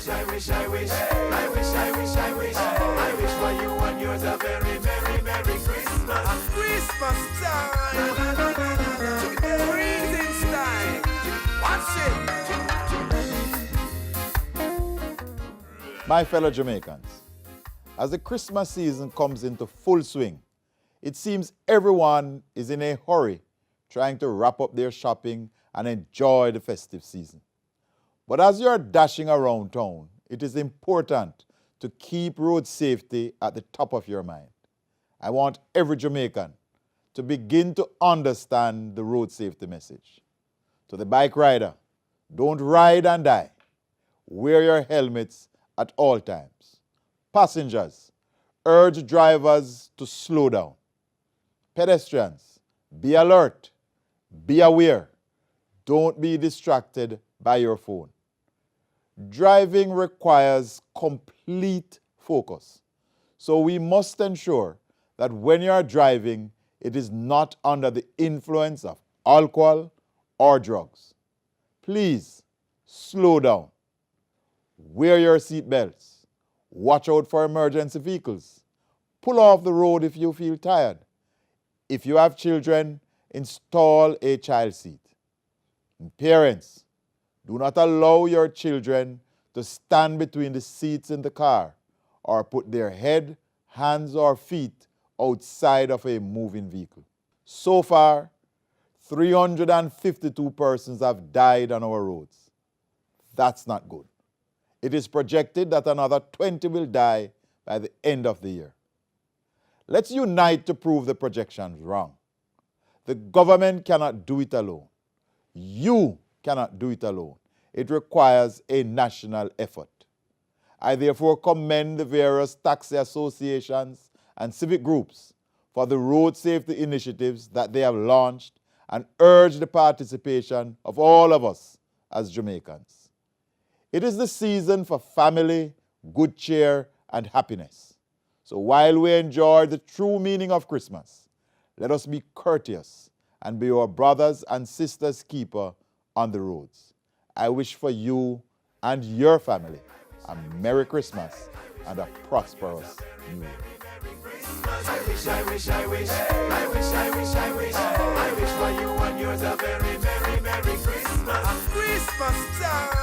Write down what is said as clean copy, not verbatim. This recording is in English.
wish, I wish, I wish, I wish, I wish, I wish, I wish for you and yours a very, very, Merry Christmas. Christmas time. Greetings time. Watch it. My fellow Jamaicans, as the Christmas season comes into full swing, it seems everyone is in a hurry trying to wrap up their shopping and enjoy the festive season. But as you are dashing around town, it is important to keep road safety at the top of your mind. I want every Jamaican to begin to understand the road safety message. To the bike rider, don't ride and die. Wear your helmets at all times. Passengers, urge drivers to slow down. Pedestrians, be alert, be aware. Don't be distracted by your phone. Driving requires complete focus. So we must ensure that when you are driving, it is not under the influence of alcohol or drugs. Please slow down. Wear your seat belts. Watch out for emergency vehicles. Pull off the road if you feel tired. If you have children, install a child seat. And parents, do not allow your children to stand between the seats in the car or put their head, hands, or feet outside of a moving vehicle. So far, 352 persons have died on our roads. That's not good. It is projected that another 20 will die by the end of the year. Let's unite to prove the projections wrong. The government cannot do it alone. You cannot do it alone. It requires a national effort. I therefore commend the various taxi associations and civic groups for the road safety initiatives that they have launched and urge the participation of all of us as Jamaicans. It is the season for family, good cheer, and happiness. So while we enjoy the true meaning of Christmas, let us be courteous and be our brothers and sisters' keeper on the roads. I wish for you and your family a Merry Christmas and a prosperous New Year. I wish, I wish, I wish, I wish, I wish, I wish, I wish for you and yours a very, very, Merry Christmas. Christmas time.